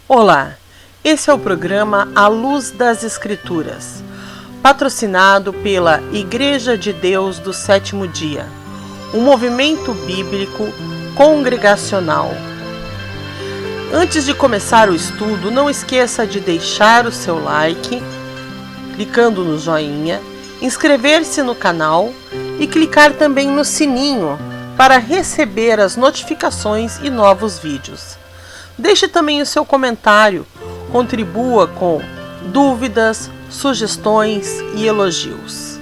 Olá, esse é o programa A Luz das Escrituras, patrocinado pela Igreja de Deus do Sétimo Dia, um movimento bíblico congregacional. Antes de começar o estudo, não esqueça de deixar o seu like, clicando no joinha, inscrever-se no canal e clicar também no sininho para receber as notificações e novos vídeos. Deixe também o seu comentário, contribua com dúvidas, sugestões e elogios.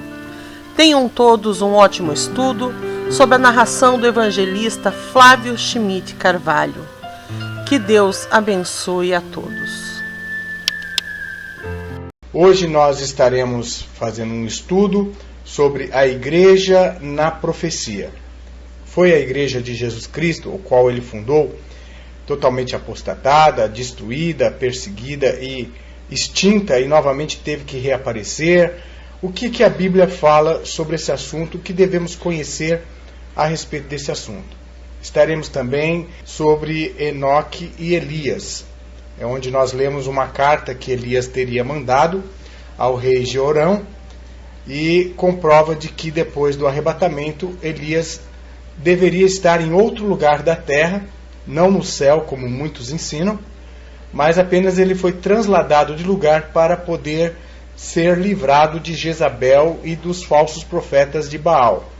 Tenham todos um ótimo estudo sob a narração do evangelista Flávio Schmidt Carvalho. Que Deus abençoe a todos. Hoje nós estaremos fazendo um estudo sobre a igreja na profecia. Foi a igreja de Jesus Cristo, o qual ele fundou, totalmente apostatada, destruída, perseguida e extinta, e novamente teve que reaparecer. O que a Bíblia fala sobre esse assunto, o que devemos conhecer a respeito desse assunto? Estaremos também sobre Enoque e Elias, onde nós lemos uma carta que Elias teria mandado ao rei Jeorão, e comprova de que depois do arrebatamento, Elias deveria estar em outro lugar da terra, não no céu, como muitos ensinam, mas apenas ele foi transladado de lugar para poder ser livrado de Jezabel e dos falsos profetas de Baal.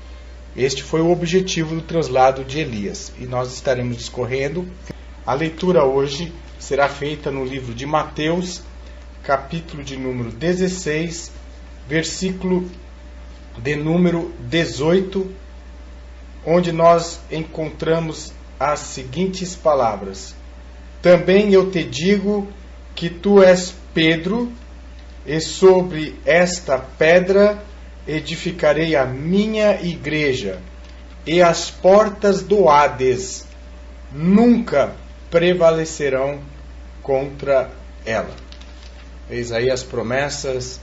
Este foi o objetivo do translado de Elias, e nós estaremos discorrendo. A leitura hoje será feita no livro de Mateus, capítulo de número 16, versículo de número 18, onde nós encontramos as seguintes palavras: Também eu te digo que tu és Pedro, e sobre esta pedra edificarei a minha igreja, e as portas do Hades nunca prevalecerão contra ela. Eis aí as promessas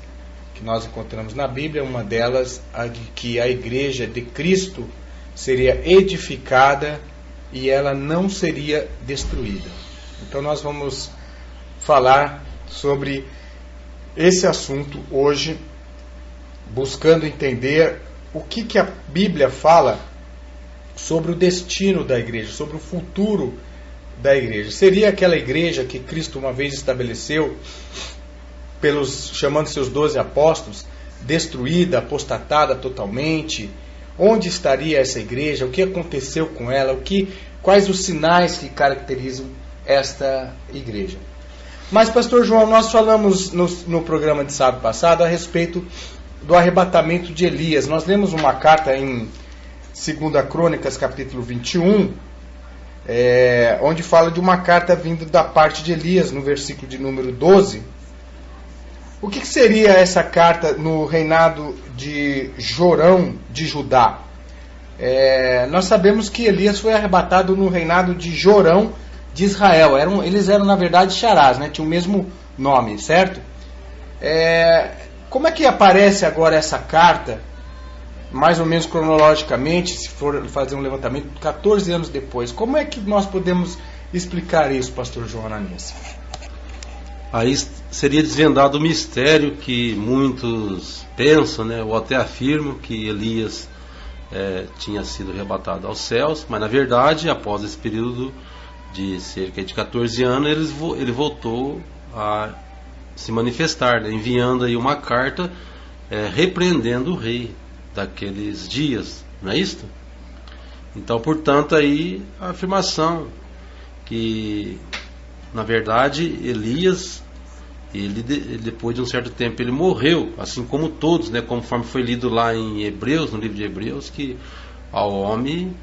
que nós encontramos na Bíblia, uma delas a de que a igreja de Cristo seria edificada e ela não seria destruída. Então nós vamos falar sobre esse assunto hoje, buscando entender o que a Bíblia fala sobre o destino da igreja, sobre o futuro da igreja. Seria aquela igreja que Cristo uma vez estabeleceu, chamando seus 12 apóstolos, destruída, apostatada totalmente? Onde estaria essa igreja? O que aconteceu com ela? Quais os sinais que caracterizam esta igreja? Mas, pastor João, nós falamos no programa de sábado passado a respeito do arrebatamento de Elias. Nós lemos uma carta em 2 Crônicas, capítulo 21, onde fala de uma carta vinda da parte de Elias, no versículo de número 12. O que seria essa carta no reinado de Jorão de Judá? Nós sabemos que Elias foi arrebatado no reinado de Jorão de Israel. Eles eram, na verdade, xarás, né? Tinham o mesmo nome, certo? Como é que aparece agora essa carta, mais ou menos cronologicamente, se for fazer um levantamento, 14 anos depois? Como é que nós podemos explicar isso, pastor João Ananias? Aí seria desvendado o mistério que muitos pensam, né, ou até afirmam que Elias tinha sido arrebatado aos céus, mas na verdade, após esse período de cerca de 14 anos, ele voltou a se manifestar, né, enviando aí uma carta repreendendo o rei daqueles dias, não é isso? Então, portanto, aí a afirmação que, na verdade, Elias, depois de um certo tempo, ele morreu, assim como todos, né, conforme foi lido lá em Hebreus, no livro de Hebreus, que ao homem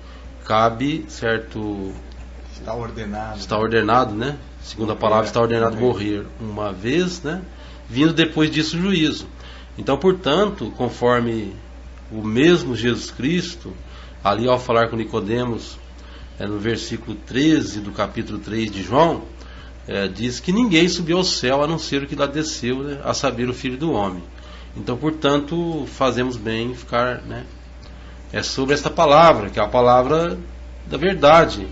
cabe certo... Está ordenado, né? Segundo a palavra, está ordenado morrer uma vez, né? Vindo depois disso o juízo. Então, portanto, conforme o mesmo Jesus Cristo, ali ao falar com Nicodemos, no versículo 13 do capítulo 3 de João, diz que ninguém subiu ao céu a não ser o que lá desceu, né, a saber, o Filho do Homem. Então, portanto, fazemos bem em ficar, né, sobre esta palavra, que é a palavra da verdade.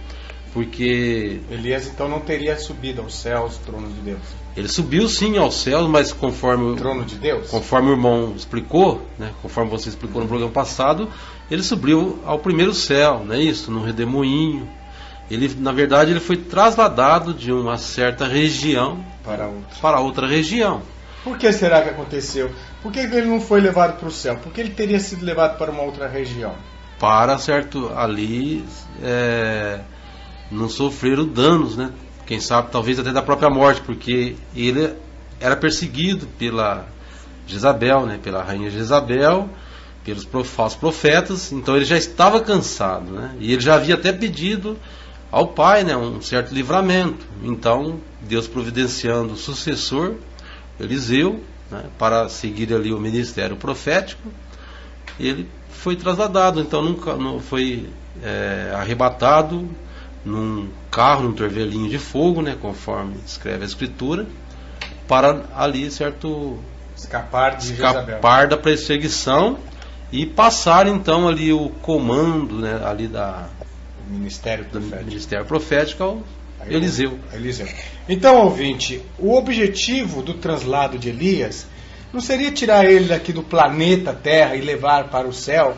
porque Elias então não teria subido aos céus, trono de Deus. ele subiu sim aos céus, mas O trono de Deus? conforme o irmão explicou, né, conforme você explicou no programa passado, ele subiu ao primeiro céu, não é isso? No redemoinho. Ele, na verdade, ele foi trasladado de uma certa região para outra região. Por que será que aconteceu? Por que ele não foi levado para o céu? Por que ele teria sido levado para uma outra região? Para, certo, ali não sofreram danos, né? Quem sabe, talvez até da própria morte, porque ele era perseguido pela Jezabel, né? Pela rainha Jezabel, pelos falsos profetas, então ele já estava cansado, né? E ele já havia até pedido ao pai, né, um certo livramento. Então, Deus providenciando o sucessor, Eliseu, né, para seguir ali o ministério profético, ele foi trasladado, então não foi arrebatado num carro, num torvelinho de fogo, né, conforme descreve a Escritura, para ali, certo, escapar da perseguição e passar então ali o comando, né, ali do ministério profético ao Eliseu. Então, ouvinte, o objetivo do translado de Elias não seria tirar ele daqui do planeta Terra e levar para o céu,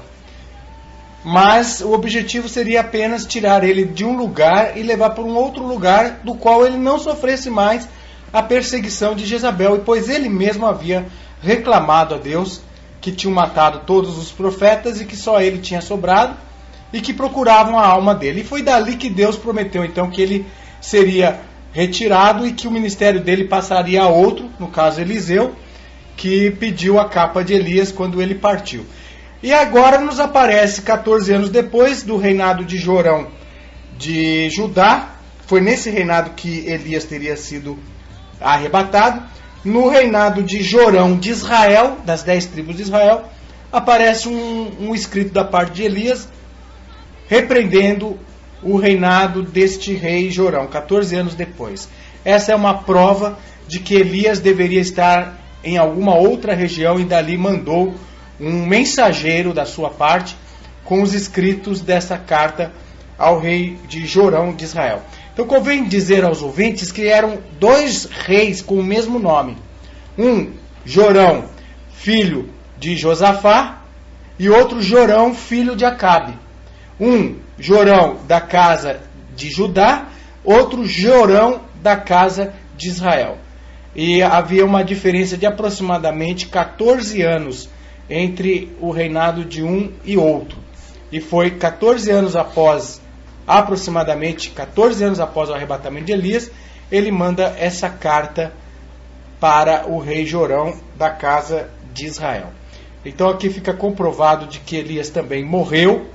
mas o objetivo seria apenas tirar ele de um lugar e levar para um outro lugar do qual ele não sofresse mais a perseguição de Jezabel, e pois ele mesmo havia reclamado a Deus que tinham matado todos os profetas e que só ele tinha sobrado e que procuravam a alma dele. E foi dali que Deus prometeu então que ele seria retirado e que o ministério dele passaria a outro, no caso Eliseu, que pediu a capa de Elias quando ele partiu. E agora nos aparece 14 anos depois do reinado de Jorão de Judá. Foi nesse reinado que Elias teria sido arrebatado. No reinado de Jorão de Israel, das 10 tribos de Israel, aparece um escrito da parte de Elias repreendendo o reinado deste rei Jorão, 14 anos depois. Essa é uma prova de que Elias deveria estar em alguma outra região, e dali mandou um mensageiro da sua parte com os escritos dessa carta ao rei de Jorão de Israel. Então convém dizer aos ouvintes que eram dois reis com o mesmo nome. Um, Jorão, filho de Josafá, e outro Jorão, filho de Acabe. Um Jorão da casa de Judá, outro Jorão da casa de Israel. E havia uma diferença de aproximadamente 14 anos entre o reinado de um e outro. E foi 14 anos após, aproximadamente 14 anos após o arrebatamento de Elias, ele manda essa carta para o rei Jorão da casa de Israel. Então aqui fica comprovado de que Elias também morreu,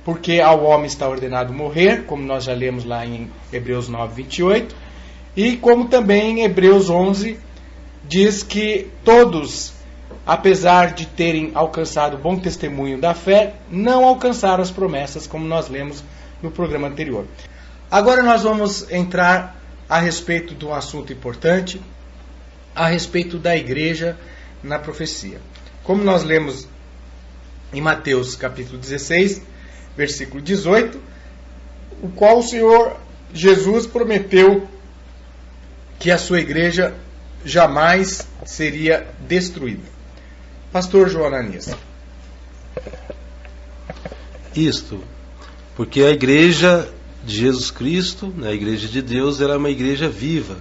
porque ao homem está ordenado morrer, como nós já lemos lá em Hebreus 9, 28, e como também em Hebreus 11 diz que todos, apesar de terem alcançado bom testemunho da fé, não alcançaram as promessas, como nós lemos no programa anterior. Agora nós vamos entrar a respeito de um assunto importante, a respeito da igreja na profecia. Como nós lemos em Mateus capítulo 16, versículo 18, o qual o Senhor Jesus prometeu que a sua igreja jamais seria destruída. Pastor João Ananias. Isto, porque a igreja de Jesus Cristo, a igreja de Deus, ela é uma igreja viva.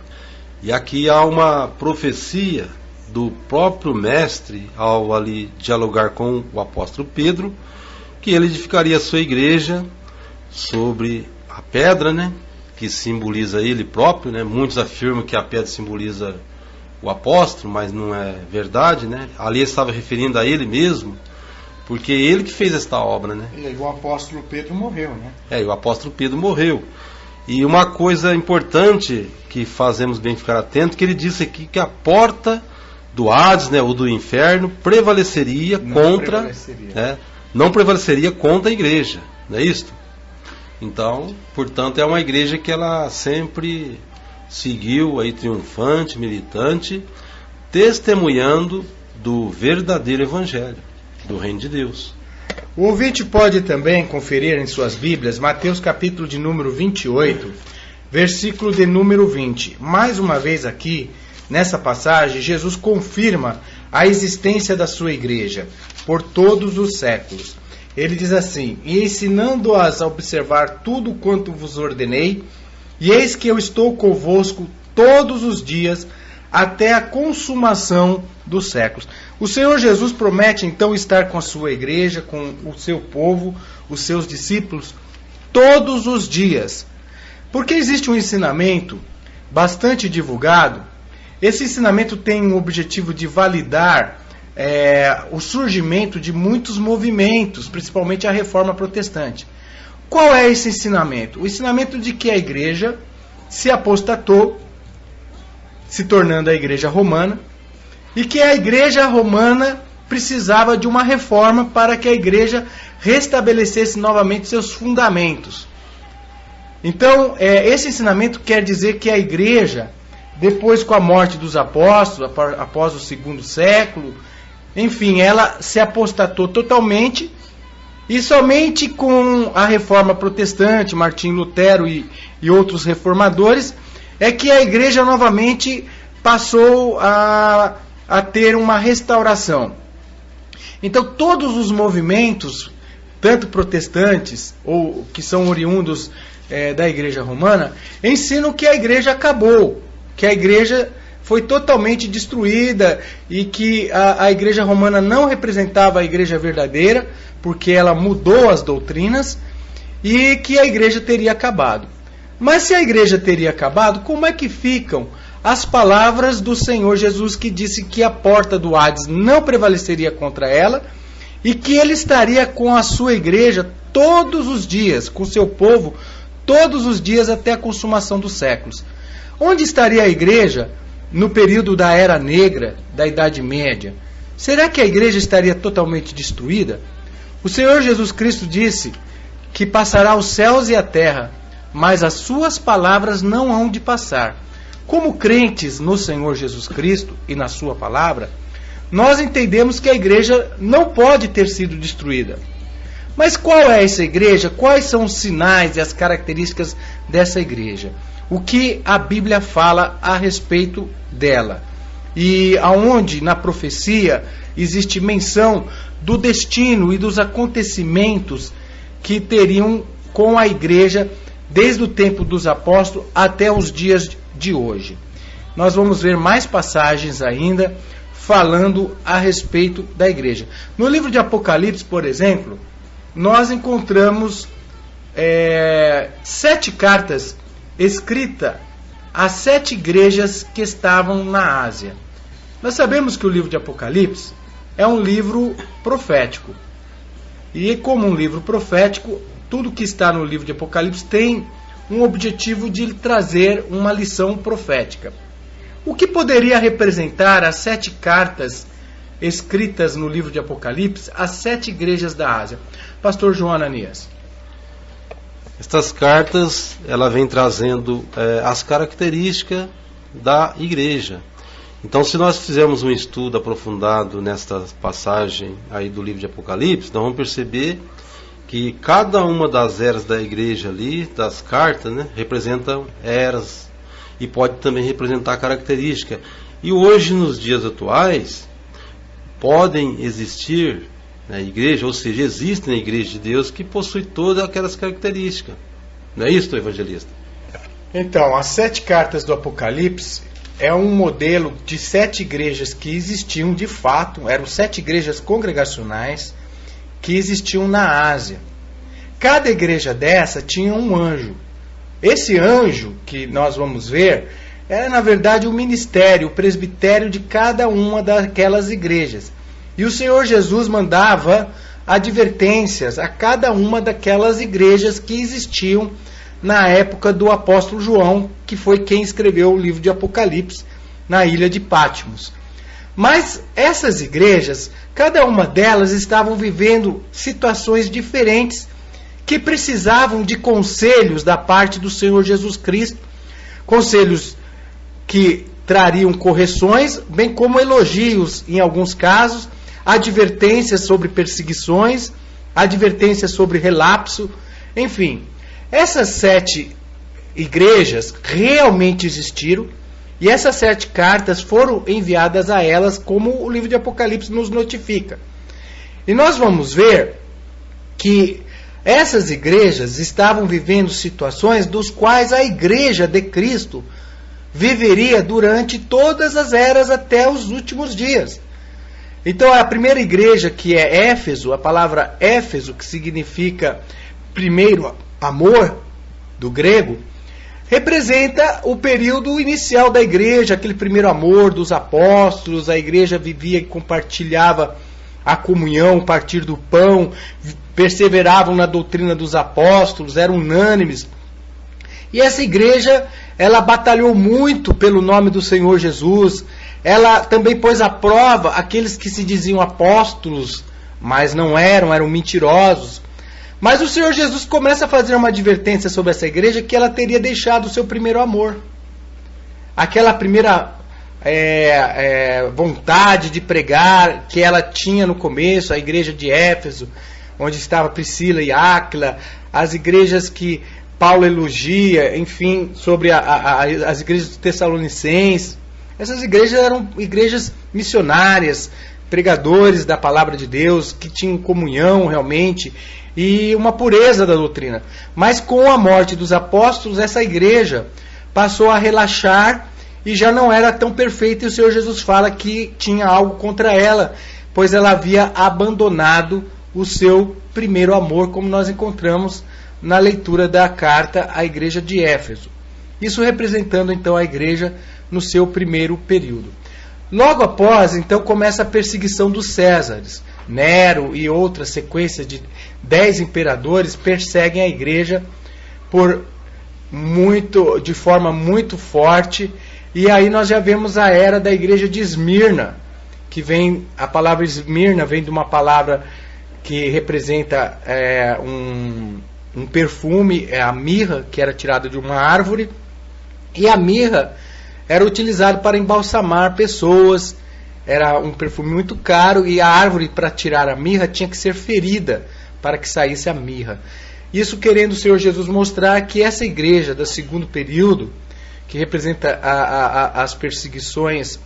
E aqui há uma profecia do próprio mestre, ao ali dialogar com o apóstolo Pedro, que ele edificaria a sua igreja sobre a pedra, né, que simboliza ele próprio, né? Muitos afirmam que a pedra simboliza o apóstolo, mas não é verdade, né? Ali estava referindo a ele mesmo, porque é ele que fez esta obra, né? E aí o apóstolo Pedro morreu, né? E o apóstolo Pedro morreu. E uma coisa importante que fazemos bem ficar atento, que ele disse aqui que a porta do Hades, né, ou do inferno, prevaleceria contra, né, não prevaleceria contra a igreja, não é isto? Então, portanto, é uma igreja que ela sempre seguiu aí triunfante, militante, testemunhando do verdadeiro evangelho, do reino de Deus. O ouvinte pode também conferir em suas Bíblias Mateus capítulo de número 28, versículo de número 20. Mais uma vez aqui, nessa passagem, Jesus confirma a existência da sua igreja por todos os séculos. Ele diz assim: e ensinando-as a observar tudo quanto vos ordenei, e eis que eu estou convosco todos os dias, até a consumação dos séculos. O Senhor Jesus promete então estar com a sua igreja, com o seu povo, os seus discípulos, todos os dias. Porque existe um ensinamento bastante divulgado. Esse ensinamento tem o objetivo de validar o surgimento de muitos movimentos, principalmente a Reforma Protestante. Qual é esse ensinamento? O ensinamento de que a igreja se apostatou, se tornando a igreja romana, e que a igreja romana precisava de uma reforma para que a igreja restabelecesse novamente seus fundamentos. Então, esse ensinamento quer dizer que a igreja, depois com a morte dos apóstolos, após o segundo século, enfim, ela se apostatou totalmente, e somente com a reforma protestante, Martim Lutero e outros reformadores, é que a igreja novamente passou a ter uma restauração. Então todos os movimentos, tanto protestantes ou que são oriundos da igreja romana, ensinam que a igreja acabou, que a igreja foi totalmente destruída e que a igreja romana não representava a igreja verdadeira, porque ela mudou as doutrinas, e que a igreja teria acabado. Mas se a igreja teria acabado, como é que ficam as palavras do Senhor Jesus, que disse que a porta do Hades não prevaleceria contra ela e que ele estaria com a sua igreja todos os dias, com o seu povo todos os dias até a consumação dos séculos? Onde estaria a igreja no período da Era Negra, da Idade Média? Será que a igreja estaria totalmente destruída? O Senhor Jesus Cristo disse que passará os céus e a terra, mas as suas palavras não hão de passar. Como crentes no Senhor Jesus Cristo e na sua palavra, nós entendemos que a igreja não pode ter sido destruída. Mas qual é essa igreja? Quais são os sinais e as características dessa igreja? O que a Bíblia fala a respeito dela? E aonde na profecia existe menção do destino e dos acontecimentos que teriam com a igreja desde o tempo dos apóstolos até os dias de hoje. Nós vamos ver mais passagens ainda falando a respeito da igreja. No livro de Apocalipse, por exemplo, nós encontramos 7 cartas escritas a 7 igrejas que estavam na Ásia. Nós sabemos que o livro de Apocalipse é um livro profético. E como um livro profético, tudo que está no livro de Apocalipse tem um objetivo de trazer uma lição profética. O que poderia representar as 7 cartas escritas no livro de Apocalipse às 7 igrejas da Ásia? Pastor João Ananias. Estas cartas, ela vem trazendo as características da igreja. Então, se nós fizermos um estudo aprofundado nesta passagem aí do livro de Apocalipse, nós vamos perceber que cada uma das eras da igreja ali, das cartas, né, representam eras e pode também representar características. E hoje, nos dias atuais, podem existir na igreja, ou seja, existem na igreja de Deus que possui todas aquelas características. Não é isso, evangelista? Então, as 7 cartas do Apocalipse é um modelo de 7 igrejas que existiam de fato, eram 7 igrejas congregacionais que existiam na Ásia. Cada igreja dessa tinha um anjo. Esse anjo que nós vamos ver era, na verdade, o ministério, o presbitério de cada uma daquelas igrejas. E o Senhor Jesus mandava advertências a cada uma daquelas igrejas que existiam na época do apóstolo João, que foi quem escreveu o livro de Apocalipse na ilha de Patmos. Mas essas igrejas, cada uma delas estavam vivendo situações diferentes que precisavam de conselhos da parte do Senhor Jesus Cristo, conselhos que trariam correções, bem como elogios em alguns casos, advertências sobre perseguições advertência sobre relapso, enfim. Essas 7 igrejas realmente existiram e essas 7 cartas foram enviadas a elas, como o livro de Apocalipse nos notifica. E nós vamos ver que essas igrejas estavam vivendo situações dos quais a igreja de Cristo viveria durante todas as eras até os últimos dias. Então a primeira igreja, que é Éfeso, a palavra Éfeso, que significa primeiro amor, do grego, representa o período inicial da igreja, aquele primeiro amor dos apóstolos. A igreja vivia e compartilhava a comunhão, o partir do pão, perseveravam na doutrina dos apóstolos, eram unânimes. E essa igreja, ela batalhou muito pelo nome do Senhor Jesus. Ela também pôs à prova aqueles que se diziam apóstolos, mas não eram mentirosos. Mas o Senhor Jesus começa a fazer uma advertência sobre essa igreja, que ela teria deixado o seu primeiro amor. Aquela primeira vontade de pregar que ela tinha no começo, a igreja de Éfeso, onde estava Priscila e Áquila, as igrejas que Paulo elogia, enfim, sobre as igrejas de Tessalonicenses. Essas igrejas eram igrejas missionárias, pregadores da palavra de Deus, que tinham comunhão realmente e uma pureza da doutrina. Mas com a morte dos apóstolos, essa igreja passou a relaxar e já não era tão perfeita, e o Senhor Jesus fala que tinha algo contra ela, pois ela havia abandonado o seu primeiro amor, como nós encontramos na leitura da carta à igreja de Éfeso. Isso representando então a igreja no seu primeiro período. Logo após, então, começa a perseguição dos Césares. Nero e outra sequência de 10 imperadores perseguem a igreja de forma muito forte. E aí nós já vemos a era da igreja de Esmirna, que vem, a palavra Esmirna vem de uma palavra que representa um perfume, a mirra, que era tirada de uma árvore. E a mirra era utilizada para embalsamar pessoas. Era um perfume muito caro, e a árvore, para tirar a mirra, tinha que ser ferida para que saísse a mirra. Isso querendo o Senhor Jesus mostrar que essa igreja do segundo período, que representa as perseguições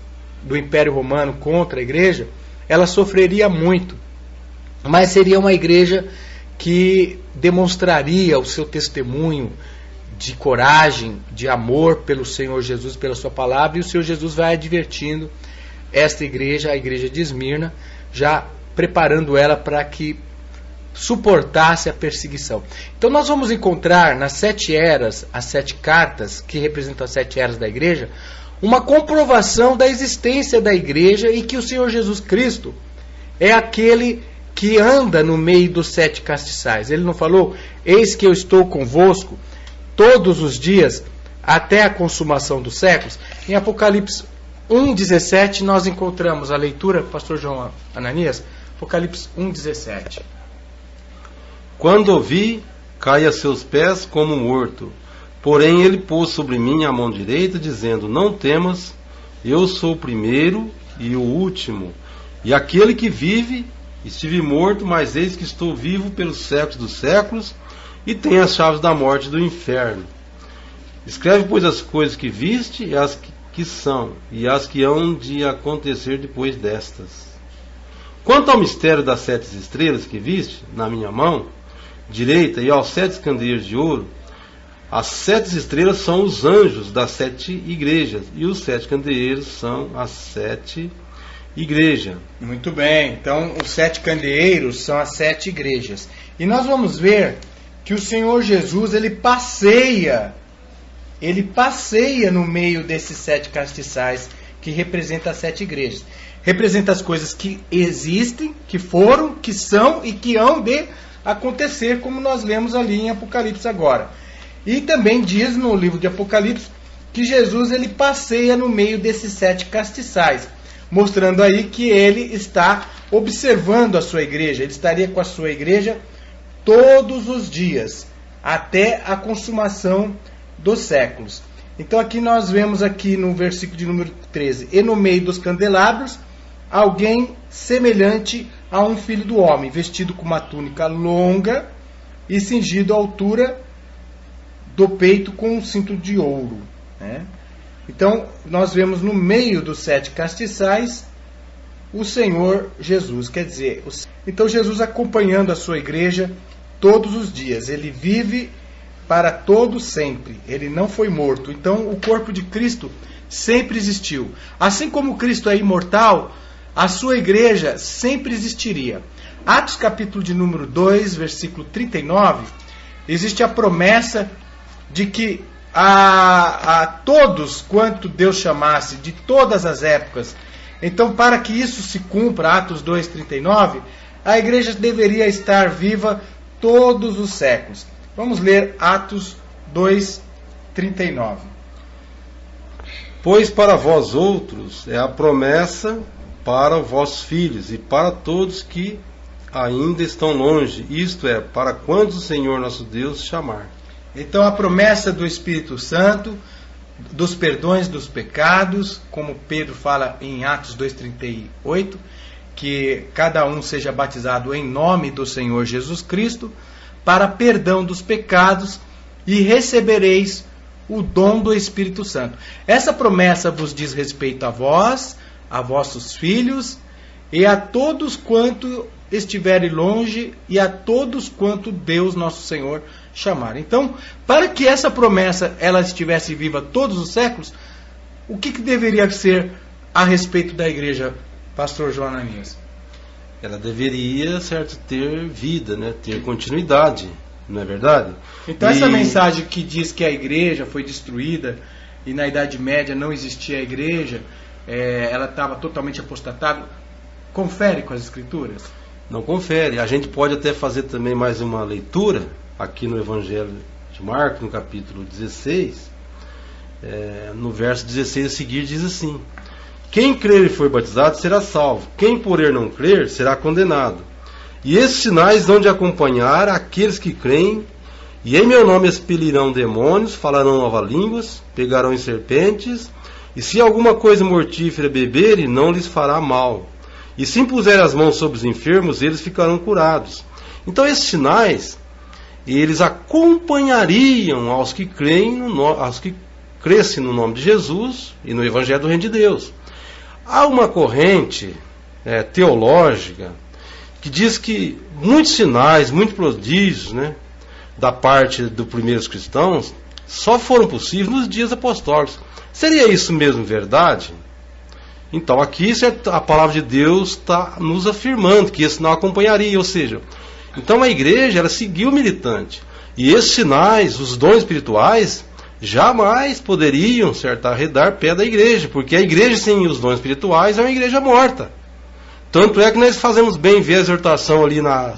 do Império Romano contra a igreja, ela sofreria muito, mas seria uma igreja que demonstraria o seu testemunho de coragem, de amor pelo Senhor Jesus, pela sua palavra, e o Senhor Jesus vai advertindo esta igreja, a igreja de Esmirna, já preparando ela para que suportasse a perseguição. Então nós vamos encontrar nas 7 eras, as 7 cartas que representam as 7 eras da igreja, uma comprovação da existência da igreja, e que o Senhor Jesus Cristo é aquele que anda no meio dos 7 castiçais. Ele não falou: eis que eu estou convosco todos os dias até a consumação dos séculos? Em Apocalipse 1,17 nós encontramos a leitura, pastor João Ananias, Apocalipse 1,17. Quando ouvi, caí a seus pés como morto. Porém ele pôs sobre mim a mão direita, dizendo: não temas, eu sou o primeiro e o último, e aquele que vive. Estive morto, mas eis que estou vivo pelos séculos dos séculos, e tenho as chaves da morte e do inferno. Escreve, pois, as coisas que viste, e as que são, e as que hão de acontecer depois destas. Quanto ao mistério das 7 estrelas que viste na minha mão direita, e aos 7 candeeiros de ouro, as 7 estrelas são os anjos das 7 igrejas, e os 7 candeeiros são as 7 igrejas. Muito bem, então os 7 candeeiros são as 7 igrejas. E nós vamos ver que o Senhor Jesus, ele passeia no meio desses 7 castiçais, que representa as 7 igrejas. Representa as coisas que existem, que foram, que são e que hão de acontecer, como nós lemos ali em Apocalipse agora. E também diz no livro de Apocalipse que Jesus, ele passeia no meio desses 7 castiçais, mostrando aí que ele está observando a sua igreja. Ele estaria com a sua igreja todos os dias, até a consumação dos séculos. Então aqui nós vemos aqui no versículo de número 13: e no meio dos candelabros, alguém semelhante a um filho do homem, vestido com uma túnica longa e cingido à altura do peito com um cinto de ouro, né? Então, nós vemos no meio dos 7 castiçais o Senhor Jesus, quer dizer, então Jesus acompanhando a sua igreja todos os dias, ele vive para todo sempre, ele não foi morto. Então o corpo de Cristo sempre existiu. Assim como Cristo é imortal, a sua igreja sempre existiria. Atos capítulo de número 2, versículo 39, existe a promessa de que a todos quanto Deus chamasse, de todas as épocas. Então, para que isso se cumpra, Atos 2,39, a igreja deveria estar viva todos os séculos. Vamos ler Atos 2,39. Pois para vós outros é a promessa para os vossos filhos e para todos que ainda estão longe, isto é, para quantos o Senhor nosso Deus chamar. Então a promessa do Espírito Santo, dos perdões dos pecados, como Pedro fala em Atos 2,38, que cada um seja batizado em nome do Senhor Jesus Cristo, para perdão dos pecados, e recebereis o dom do Espírito Santo. Essa promessa vos diz respeito a vós, a vossos filhos, e a todos quanto estiverem longe, e a todos quanto Deus nosso Senhor chamar. Então, para que essa promessa ela estivesse viva todos os séculos, o que deveria ser a respeito da igreja, pastor João Ananias? Ela deveria, certo, ter vida, né? Ter continuidade, não é verdade? Então essa mensagem que diz que a igreja foi destruída e na Idade Média não existia a igreja, ela estava totalmente apostatada, confere com as Escrituras? Não confere. A gente pode até fazer também mais uma leitura aqui no Evangelho de Marcos, no capítulo 16, no verso 16 a seguir diz assim: quem crer e for batizado será salvo, quem porém não crer será condenado. E esses sinais hão de acompanhar aqueles que creem, e em meu nome expelirão demônios, falarão novas línguas, pegarão em serpentes, e se alguma coisa mortífera beberem, não lhes fará mal. E se impuserem as mãos sobre os enfermos, eles ficarão curados. Então esses sinais, eles acompanhariam aos que creem, aos que crescem no nome de Jesus e no Evangelho do Reino de Deus. Há uma corrente teológica que diz que muitos sinais, muitos prodígios, né, da parte dos primeiros cristãos só foram possíveis nos dias apostólicos. Seria isso mesmo verdade? Então aqui a palavra de Deus está nos afirmando que esse sinal acompanharia, ou seja, então a igreja ela seguiu militante. E esses sinais, os dons espirituais, jamais poderiam, certo, arredar pé da igreja, porque a igreja sem os dons espirituais é uma igreja morta. Tanto é que nós fazemos bem ver a exortação ali na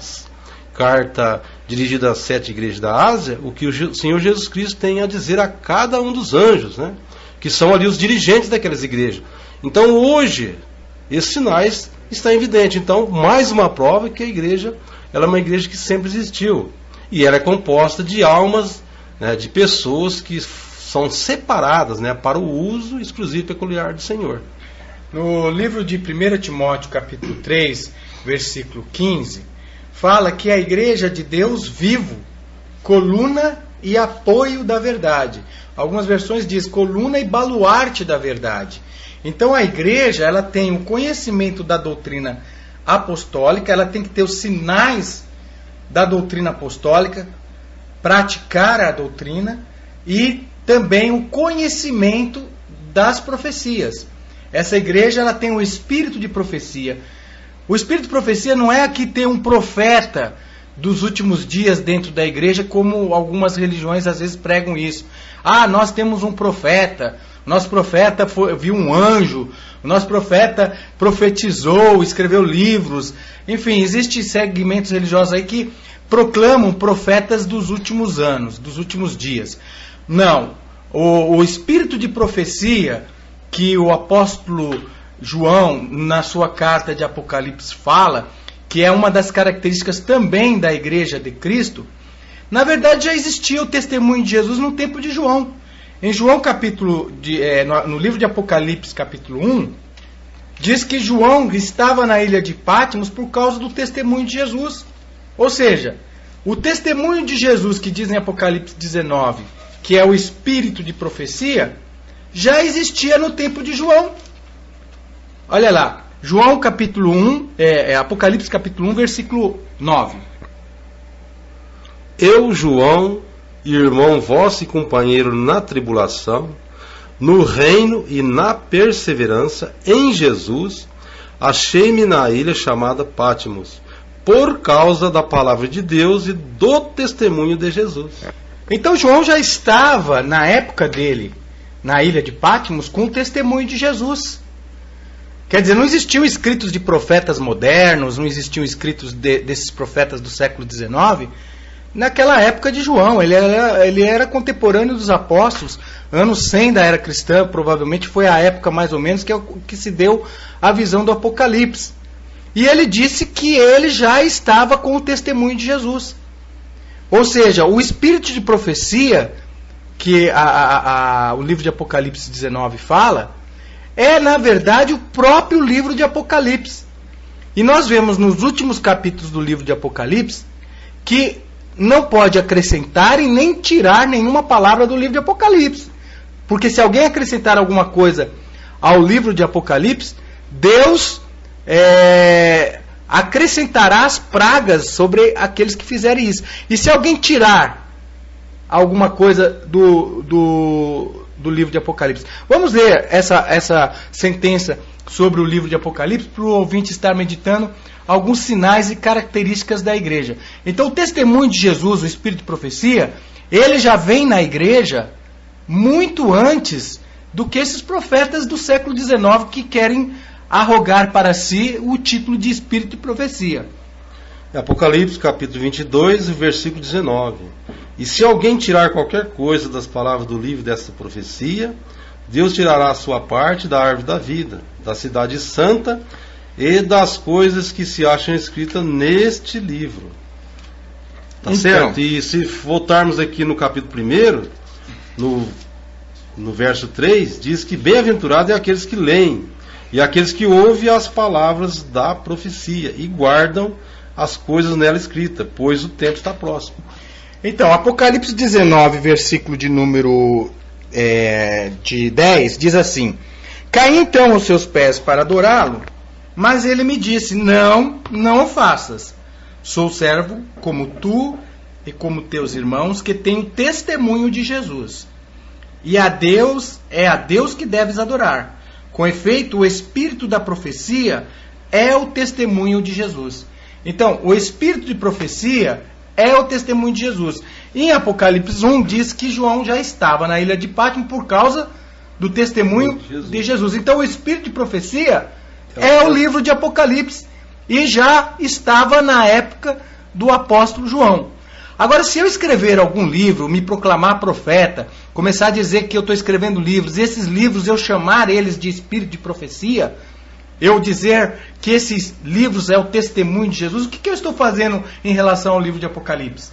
carta dirigida às 7 igrejas da Ásia, o que o Senhor Jesus Cristo tem a dizer a cada um dos anjos, né, que são ali os dirigentes daquelas igrejas. Então hoje, esses sinais estão evidentes. Então, mais uma prova que a igreja ela é uma igreja que sempre existiu. E ela é composta de almas, né, de pessoas que são separadas, né, para o uso exclusivo e peculiar do Senhor. No livro de 1 Timóteo, capítulo 3, versículo 15, fala que a igreja de Deus vivo, coluna e apoio da verdade. Algumas versões dizem coluna e baluarte da verdade. Então a igreja ela tem o conhecimento da doutrina apostólica, ela tem que ter os sinais da doutrina apostólica, praticar a doutrina e também o conhecimento das profecias. Essa igreja ela tem o espírito de profecia. O espírito de profecia não é que tem um profeta dos últimos dias dentro da igreja, como algumas religiões às vezes pregam isso. Ah, nós temos um profeta, nosso profeta viu um anjo, o nosso profeta profetizou, escreveu livros. Enfim, existem segmentos religiosos aí que proclamam profetas dos últimos anos, dos últimos dias. Não, o espírito de profecia que o apóstolo João, na sua carta de Apocalipse, fala, que é uma das características também da igreja de Cristo, na verdade já existia o testemunho de Jesus no tempo de João. Em João no livro de Apocalipse, capítulo 1, diz que João estava na ilha de Patmos por causa do testemunho de Jesus. Ou seja, o testemunho de Jesus que diz em Apocalipse 19, que é o espírito de profecia, já existia no tempo de João. Olha lá, João capítulo 1, Apocalipse capítulo 1, versículo 9. Eu, João, irmão vosso e companheiro na tribulação, no reino e na perseverança em Jesus, achei-me na ilha chamada Patmos, por causa da palavra de Deus e do testemunho de Jesus. Então João já estava, na época dele, na ilha de Patmos, com o testemunho de Jesus. Quer dizer, não existiam escritos de profetas modernos, não existiam escritos desses profetas do século XIX, naquela época de João. Ele era contemporâneo dos apóstolos, anos 100 da era cristã, provavelmente foi a época mais ou menos que se deu a visão do Apocalipse. E ele disse que ele já estava com o testemunho de Jesus. Ou seja, o espírito de profecia, que o livro de Apocalipse 19 fala, é na verdade o próprio livro de Apocalipse. E nós vemos nos últimos capítulos do livro de Apocalipse que não pode acrescentar e nem tirar nenhuma palavra do livro de Apocalipse. Porque se alguém acrescentar alguma coisa ao livro de Apocalipse, Deus acrescentará as pragas sobre aqueles que fizerem isso. E se alguém tirar alguma coisa do livro de Apocalipse. Vamos ler essa sentença sobre o livro de Apocalipse para o ouvinte estar meditando alguns sinais e características da igreja. Então o testemunho de Jesus, o Espírito de profecia, ele já vem na igreja muito antes do que esses profetas do século XIX que querem arrogar para si o título de Espírito de profecia. Apocalipse capítulo 22, versículo 19. E se alguém tirar qualquer coisa das palavras do livro desta profecia, Deus tirará a sua parte da árvore da vida, da cidade santa e das coisas que se acham escritas neste livro. Tá então certo? E se voltarmos aqui no capítulo 1, no verso 3, diz que bem-aventurado é aqueles que leem e aqueles que ouvem as palavras da profecia e guardam as coisas nela escritas, pois o tempo está próximo. Então, Apocalipse 19, versículo de número de 10, diz assim: Caí então aos seus pés para adorá-lo, mas ele me disse, não o faças. Sou servo como tu e como teus irmãos, que tenho testemunho de Jesus. E é a Deus que deves adorar. Com efeito, o espírito da profecia é o testemunho de Jesus. Então, o espírito de profecia é o testemunho de Jesus. Em Apocalipse 1 diz que João já estava na ilha de Patmos por causa do testemunho de Jesus. Então, o espírito de profecia é o livro de Apocalipse e já estava na época do apóstolo João. Agora, se eu escrever algum livro, me proclamar profeta, começar a dizer que eu estou escrevendo livros, e esses livros eu chamar eles de espírito de profecia, eu dizer que esses livros é o testemunho de Jesus, o que eu estou fazendo em relação ao livro de Apocalipse?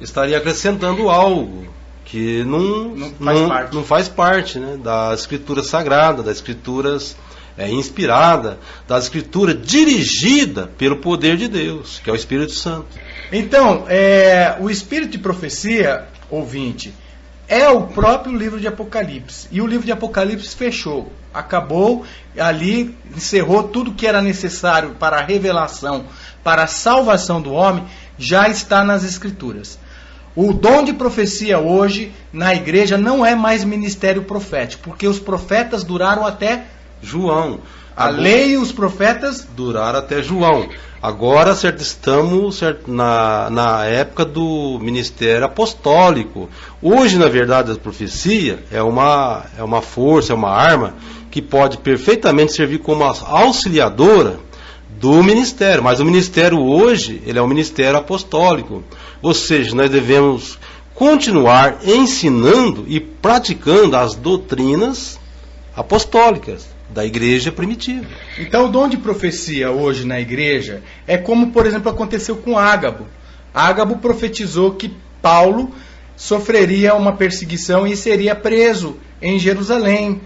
Estaria acrescentando algo que não faz parte, né, da escritura sagrada, das escrituras inspirada, da escritura dirigida pelo poder de Deus, que é o Espírito Santo. Então, o espírito de profecia, ouvinte, é o próprio livro de Apocalipse. E o livro de Apocalipse fechou, acabou ali, encerrou tudo que era necessário para a revelação, para a salvação do homem, já está nas Escrituras. O dom de profecia hoje na igreja não é mais ministério profético, porque os profetas duraram até João. A lei e os profetas duraram até João. Agora estamos na época do ministério apostólico. Hoje, na verdade, a profecia é uma força, é uma arma que pode perfeitamente servir como auxiliadora do ministério. Mas o ministério hoje, ele é um ministério apostólico. Ou seja, nós devemos continuar ensinando e praticando as doutrinas apostólicas da igreja primitiva. Então o dom de profecia hoje na igreja é como, por exemplo, aconteceu com Ágabo. Ágabo profetizou que Paulo sofreria uma perseguição e seria preso em Jerusalém.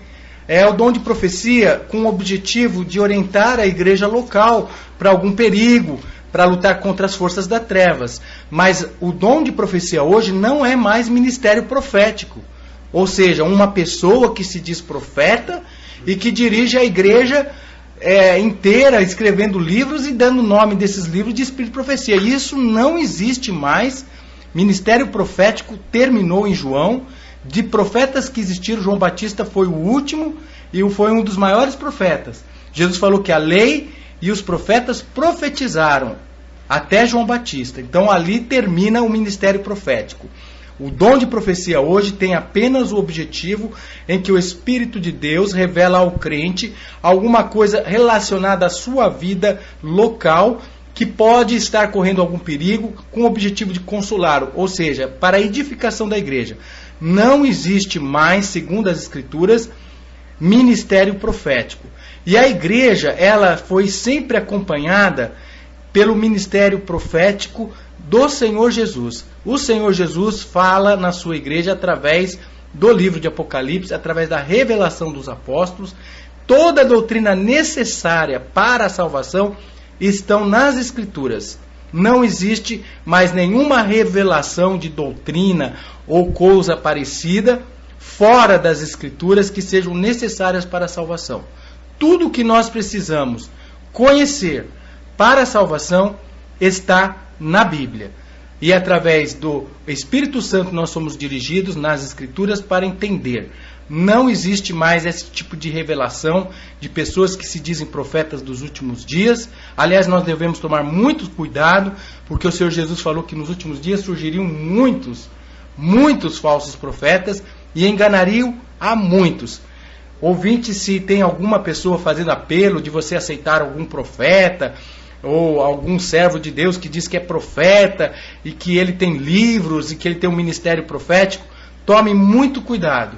é o dom de profecia com o objetivo de orientar a igreja local para algum perigo, para lutar contra as forças das trevas. Mas o dom de profecia hoje não é mais ministério profético. Ou seja, uma pessoa que se diz profeta e que dirige a igreja inteira, escrevendo livros e dando o nome desses livros de espírito de profecia. Isso não existe mais. Ministério profético terminou em João. De profetas que existiram, João Batista foi o último e foi um dos maiores profetas. Jesus falou que a lei e os profetas profetizaram até João Batista. Então ali termina o ministério profético. O dom de profecia hoje tem apenas o objetivo em que o Espírito de Deus revela ao crente alguma coisa relacionada à sua vida local que pode estar correndo algum perigo com o objetivo de consolá-lo, ou seja, para a edificação da igreja. Não existe mais, segundo as Escrituras, ministério profético. E a igreja, ela foi sempre acompanhada pelo ministério profético do Senhor Jesus. O Senhor Jesus fala na sua igreja através do livro de Apocalipse, através da revelação dos apóstolos. Toda a doutrina necessária para a salvação estão nas Escrituras. Não existe mais nenhuma revelação de doutrina ou coisa parecida fora das Escrituras que sejam necessárias para a salvação. Tudo o que nós precisamos conhecer para a salvação está na Bíblia. E através do Espírito Santo nós somos dirigidos nas Escrituras para entender. Não existe mais esse tipo de revelação de pessoas que se dizem profetas dos últimos dias. Aliás, nós devemos tomar muito cuidado, porque o Senhor Jesus falou que nos últimos dias surgiriam muitos falsos profetas e enganariam a muitos. Ouvinte, se tem alguma pessoa fazendo apelo de você aceitar algum profeta ou algum servo de Deus que diz que é profeta e que ele tem livros e que ele tem um ministério profético, tome muito cuidado.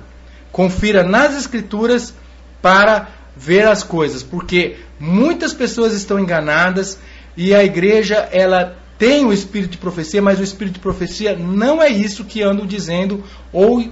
Confira nas Escrituras para ver as coisas, porque muitas pessoas estão enganadas e a igreja ela tem o espírito de profecia, mas o espírito de profecia não é isso que andam dizendo ou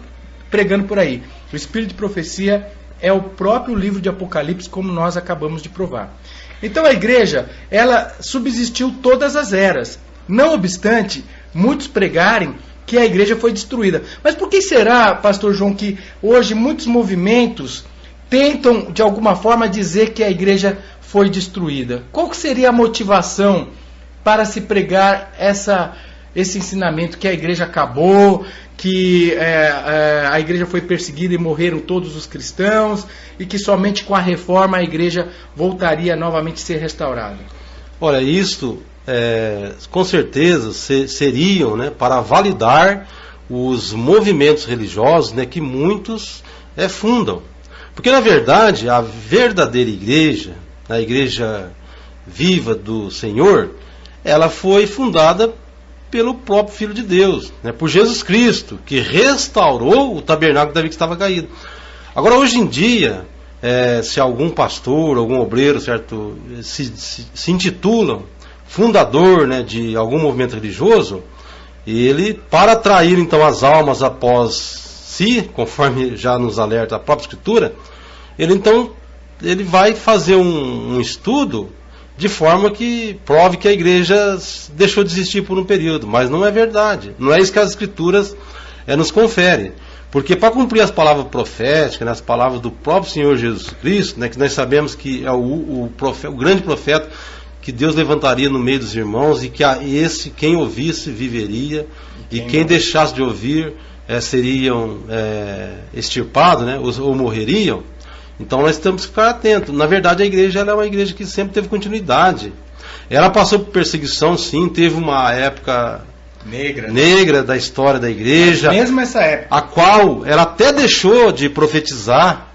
pregando por aí. O espírito de profecia é o próprio livro de Apocalipse, como nós acabamos de provar. Então a igreja, ela subsistiu todas as eras. Não obstante, muitos pregarem que a igreja foi destruída. Mas por que será, pastor João, que hoje muitos movimentos tentam, de alguma forma, dizer que a igreja foi destruída? Qual que seria a motivação para se pregar esse ensinamento que a igreja acabou, que a igreja foi perseguida e morreram todos os cristãos, e que somente com a reforma a igreja voltaria novamente a ser restaurada? Olha, isto com certeza seriam, né, para validar os movimentos religiosos, né, que muitos fundam. Porque na verdade a verdadeira igreja, a igreja viva do Senhor, ela foi fundada pelo próprio Filho de Deus, né, por Jesus Cristo, que restaurou o tabernáculo de Davi que estava caído. Agora, hoje em dia, se algum pastor, algum obreiro, certo, se intitulam fundador, né, de algum movimento religioso, ele, para atrair então as almas após si, conforme já nos alerta a própria Escritura, ele vai fazer um estudo de forma que prove que a igreja deixou de existir por um período, mas não é verdade. Não é isso que as Escrituras nos conferem. Porque para cumprir as palavras proféticas, né, as palavras do próprio Senhor Jesus Cristo, né, que nós sabemos que é o grande profeta que Deus levantaria no meio dos irmãos, e que quem ouvisse viveria, e quem deixasse de ouvir seriam extirpados, né, ou morreriam. Então nós temos que ficar atentos. Na verdade, a igreja ela é uma igreja que sempre teve continuidade. Ela passou por perseguição, sim, teve uma época negra da história da igreja, mas mesmo essa época, a qual ela até deixou de profetizar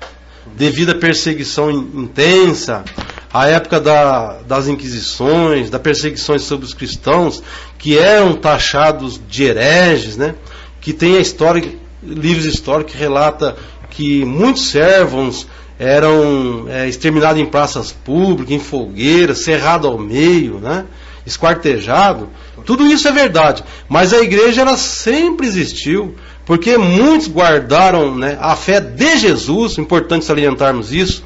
devido à perseguição intensa, a época das inquisições, das perseguições sobre os cristãos, que eram taxados de hereges, né? Que tem a história, livros históricos que relata que muitos servos eram exterminados em praças públicas, em fogueiras, cerrado ao meio, né? Esquartejado. Tudo isso é verdade, mas a igreja ela sempre existiu Porque muitos guardaram, né, a fé de Jesus, importante salientarmos isso,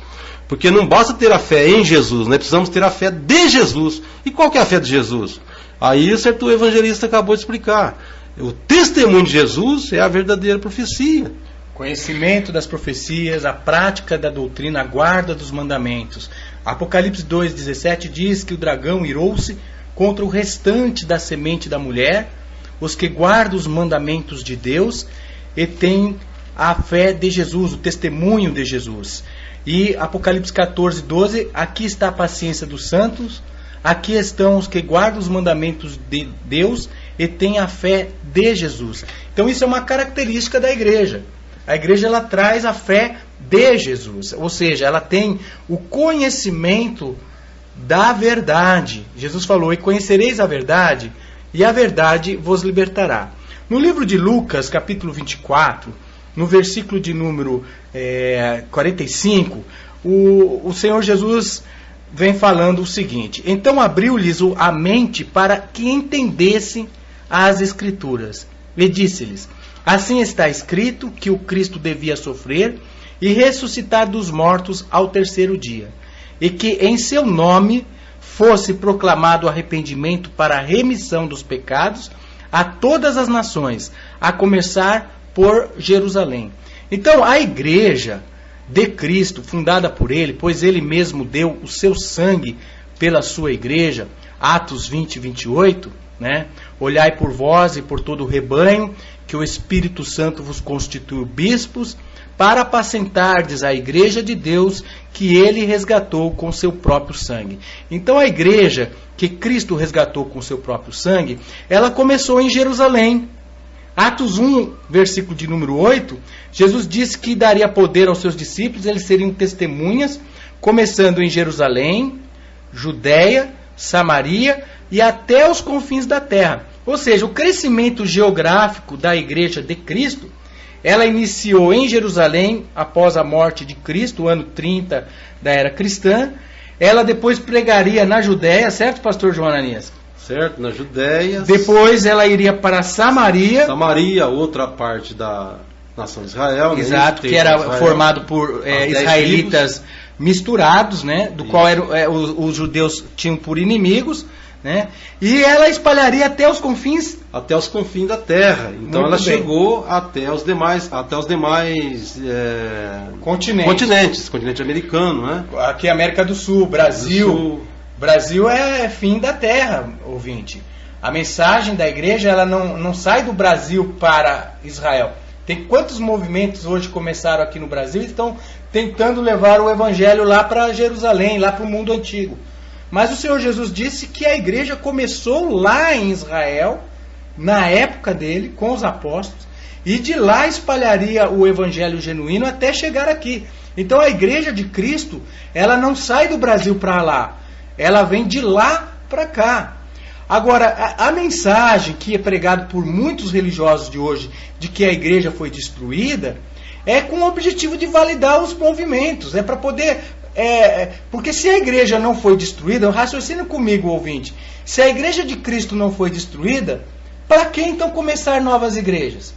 porque não basta ter a fé em Jesus, né, precisamos ter a fé de Jesus. E qual que é a fé de Jesus? Aí o evangelista acabou de explicar. O testemunho de Jesus é a verdadeira profecia. Conhecimento das profecias, a prática da doutrina, a guarda dos mandamentos. Apocalipse 2,17 diz que o dragão irou-se contra o restante da semente da mulher, os que guardam os mandamentos de Deus e têm a fé de Jesus, o testemunho de Jesus. E Apocalipse 14,12, aqui está a paciência dos santos, aqui estão os que guardam os mandamentos de Deus e têm a fé de Jesus. Então isso é uma característica da igreja. A igreja ela traz a fé de Jesus, ou seja, ela tem o conhecimento da verdade. Jesus falou, e conhecereis a verdade, e a verdade vos libertará. No livro de Lucas, capítulo 24, no versículo de número 45, o Senhor Jesus vem falando o seguinte: então abriu-lhes a mente para que entendessem as Escrituras, e disse-lhes, assim está escrito que o Cristo devia sofrer e ressuscitar dos mortos ao terceiro dia, e que em seu nome fosse proclamado arrependimento para a remissão dos pecados a todas as nações, a começar por Jerusalém. Então a igreja de Cristo, fundada por ele, pois ele mesmo deu o seu sangue pela sua igreja, Atos 20, 28, né? Olhai por vós e por todo o rebanho, que o Espírito Santo vos constituiu bispos, para apacentardes a igreja de Deus, que ele resgatou com seu próprio sangue. Então a igreja que Cristo resgatou com seu próprio sangue, ela começou em Jerusalém. Atos 1, versículo de número 8, Jesus disse que daria poder aos seus discípulos, eles seriam testemunhas, começando em Jerusalém, Judéia, Samaria e até os confins da terra. Ou seja, o crescimento geográfico da igreja de Cristo, ela iniciou em Jerusalém, após a morte de Cristo, ano 30 da era cristã. Ela depois pregaria na Judéia, certo, pastor João Ananias? Certo, na Judéia. Depois ela iria para Samaria. Samaria, outra parte da nação de Israel. Exato, que era formado por israelitas misturados, né, do qual os judeus tinham por inimigos, né, e ela espalharia até os confins da terra. Então ela chegou até os demais continente americano, né? Aqui América do Sul, Brasil. Brasil é fim da terra, ouvinte. A mensagem da igreja ela não sai do Brasil para Israel. Tem quantos movimentos hoje começaram aqui no Brasil e estão tentando levar o evangelho lá para Jerusalém, lá para o mundo antigo. Mas o Senhor Jesus disse que a igreja começou lá em Israel, na época dele, com os apóstolos, e de lá espalharia o evangelho genuíno até chegar aqui. Então a igreja de Cristo, ela não sai do Brasil para lá, ela vem de lá para cá. Agora, a mensagem que é pregada por muitos religiosos de hoje, de que a igreja foi destruída, é com o objetivo de validar os movimentos, é para poder... porque se a igreja não foi destruída, raciocina comigo, ouvinte, se a igreja de Cristo não foi destruída, para que então começar novas igrejas?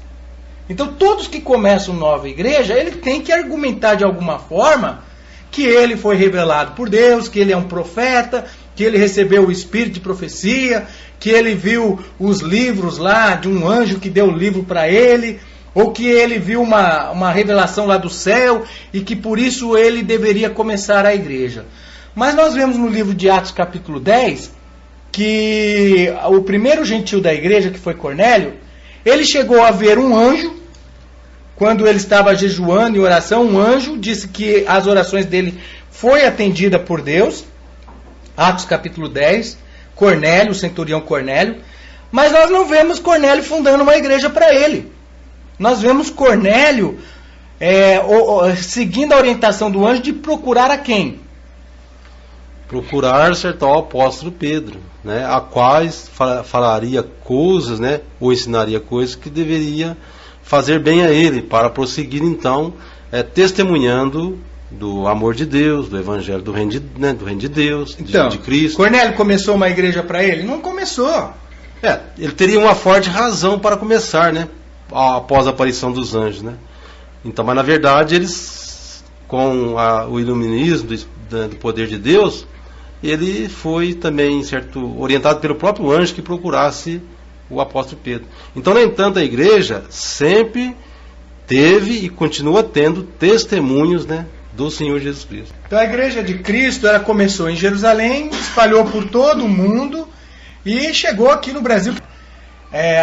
Então todos que começam nova igreja, ele tem que argumentar de alguma forma que ele foi revelado por Deus, que ele é um profeta, que ele recebeu o espírito de profecia, que ele viu os livros lá de um anjo que deu o livro para ele, ou que ele viu uma revelação lá do céu e que por isso ele deveria começar a igreja. Mas nós vemos no livro de Atos capítulo 10 que o primeiro gentil da igreja, que foi Cornélio, ele chegou a ver um anjo. Quando ele estava jejuando em oração, um anjo disse que as orações dele foi atendida por Deus. Atos capítulo 10, Cornélio, o centurião Cornélio. Mas nós não vemos Cornélio fundando uma igreja para ele. Nós vemos Cornélio seguindo a orientação do anjo de procurar a quem? Procurar acertar o apóstolo Pedro, né, a quais falaria coisas, né, ou ensinaria coisas que deveria fazer bem a ele, para prosseguir então testemunhando do amor de Deus, do evangelho do reino de Deus, então, de Cristo. Cornélio começou uma igreja para ele? Não começou. Ele teria uma forte razão para começar, né? após a aparição dos anjos, né? Então, mas na verdade eles, com o iluminismo do poder de Deus, ele foi também orientado pelo próprio anjo que procurasse o apóstolo Pedro. Então, no entanto, a igreja sempre teve e continua tendo testemunhos, né, do Senhor Jesus Cristo. Então a igreja de Cristo, ela começou em Jerusalém, espalhou por todo o mundo e chegou aqui no Brasil.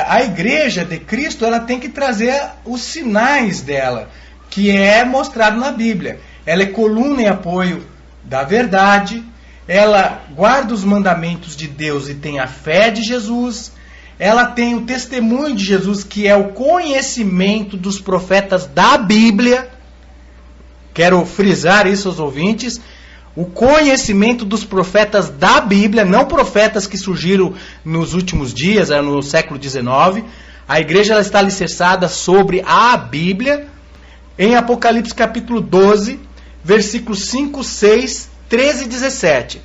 A igreja de Cristo, ela tem que trazer os sinais dela, que é mostrado na Bíblia. Ela é coluna e apoio da verdade, ela guarda os mandamentos de Deus e tem a fé de Jesus, ela tem o testemunho de Jesus, que é o conhecimento dos profetas da Bíblia. Quero frisar isso aos ouvintes. O conhecimento dos profetas da Bíblia, não profetas que surgiram nos últimos dias, no século XIX. A igreja ela está alicerçada sobre a Bíblia. Em Apocalipse capítulo 12, versículos 5, 6, 13 e 17.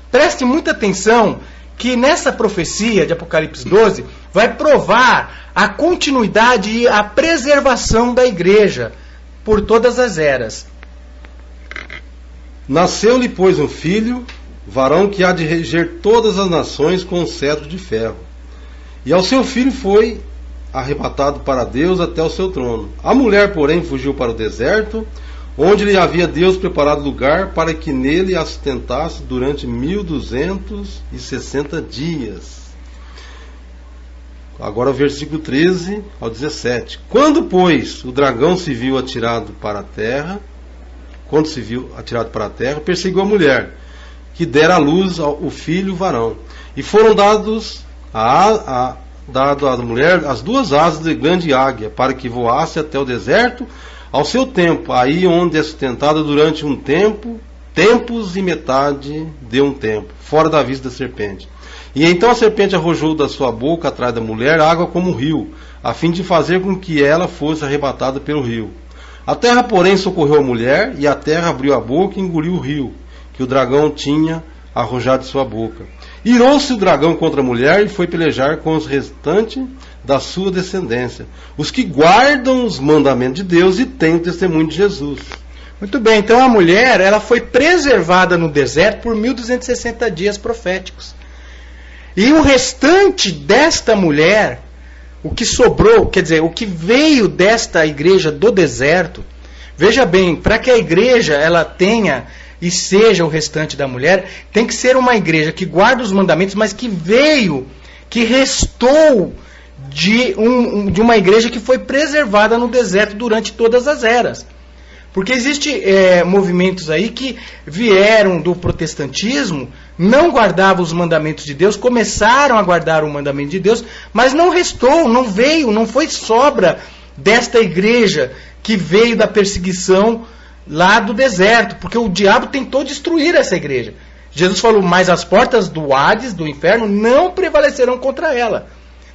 Preste muita atenção que nessa profecia de Apocalipse 12 vai provar a continuidade e a preservação da igreja por todas as eras. Nasceu-lhe, pois, um filho, varão que há de reger todas as nações com um cetro de ferro. E ao seu filho foi arrebatado para Deus até o seu trono. A mulher, porém, fugiu para o deserto, onde lhe havia Deus preparado lugar para que nele a sustentasse durante 1260 dias. Agora o versículo 13 ao 17. Quando, pois, o dragão se viu atirado para a terra, perseguiu a mulher, que dera à luz o filho varão. E foram dados à mulher as duas asas de grande águia, para que voasse até o deserto, ao seu tempo, aí onde é sustentada durante um tempo, tempos e metade de um tempo, fora da vista da serpente. E então a serpente arrojou da sua boca atrás da mulher água como um rio, a fim de fazer com que ela fosse arrebatada pelo rio. A terra, porém, socorreu a mulher, e a terra abriu a boca e engoliu o rio, que o dragão tinha arrojado de sua boca. Irou-se o dragão contra a mulher e foi pelejar com os restantes da sua descendência, os que guardam os mandamentos de Deus e têm o testemunho de Jesus. Muito bem, então a mulher ela foi preservada no deserto por 1260 dias proféticos. E o restante desta mulher, o que sobrou, quer dizer, o que veio desta igreja do deserto, veja bem, para que a igreja ela tenha e seja o restante da mulher, tem que ser uma igreja que guarda os mandamentos, mas que veio, que restou de uma igreja que foi preservada no deserto durante todas as eras. Porque existem movimentos aí que vieram do protestantismo, não guardavam os mandamentos de Deus, começaram a guardar o mandamento de Deus, mas não restou, não veio, não foi sobra desta igreja que veio da perseguição lá do deserto, porque o diabo tentou destruir essa igreja. Jesus falou, mas as portas do Hades, do inferno, não prevalecerão contra ela.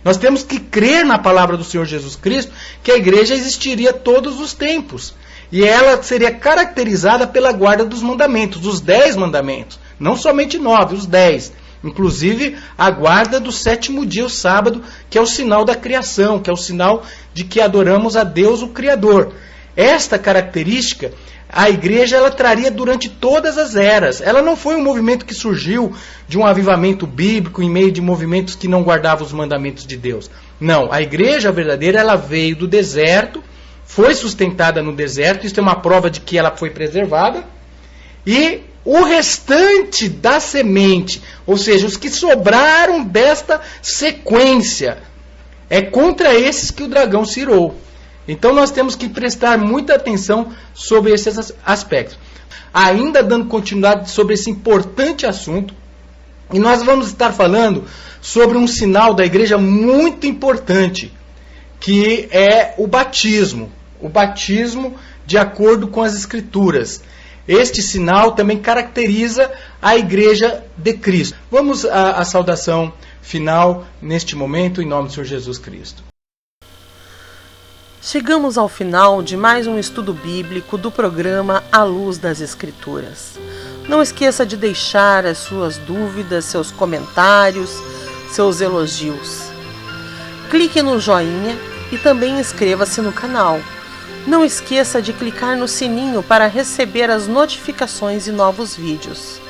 Nós temos que crer na palavra do Senhor Jesus Cristo, que a igreja existiria todos os tempos. E ela seria caracterizada pela guarda dos mandamentos, dos 10 mandamentos. Não somente 9, os 10. Inclusive a guarda do 7º dia, o sábado, que é o sinal da criação, que é o sinal de que adoramos a Deus, o Criador. Esta característica, a igreja ela traria durante todas as eras. Ela não foi um movimento que surgiu de um avivamento bíblico em meio de movimentos que não guardavam os mandamentos de Deus. Não, a igreja verdadeira ela veio do deserto, foi sustentada no deserto, isso é uma prova de que ela foi preservada, e o restante da semente, ou seja, os que sobraram desta sequência, é contra esses que o dragão se irou. Então nós temos que prestar muita atenção sobre esses aspectos. Ainda dando continuidade sobre esse importante assunto, e nós vamos estar falando sobre um sinal da igreja muito importante, que é o batismo. O batismo de acordo com as Escrituras. Este sinal também caracteriza a igreja de Cristo. Vamos à saudação final neste momento, em nome do Senhor Jesus Cristo. Chegamos ao final de mais um estudo bíblico do programa À Luz das Escrituras. Não esqueça de deixar as suas dúvidas, seus comentários, seus elogios. Clique no joinha e também inscreva-se no canal. Não esqueça de clicar no sininho para receber as notificações de novos vídeos.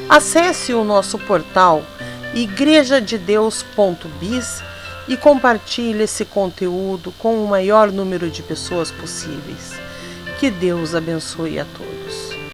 Acesse o nosso portal igrejadedeus.biz e compartilhe esse conteúdo com o maior número de pessoas possíveis. Que Deus abençoe a todos.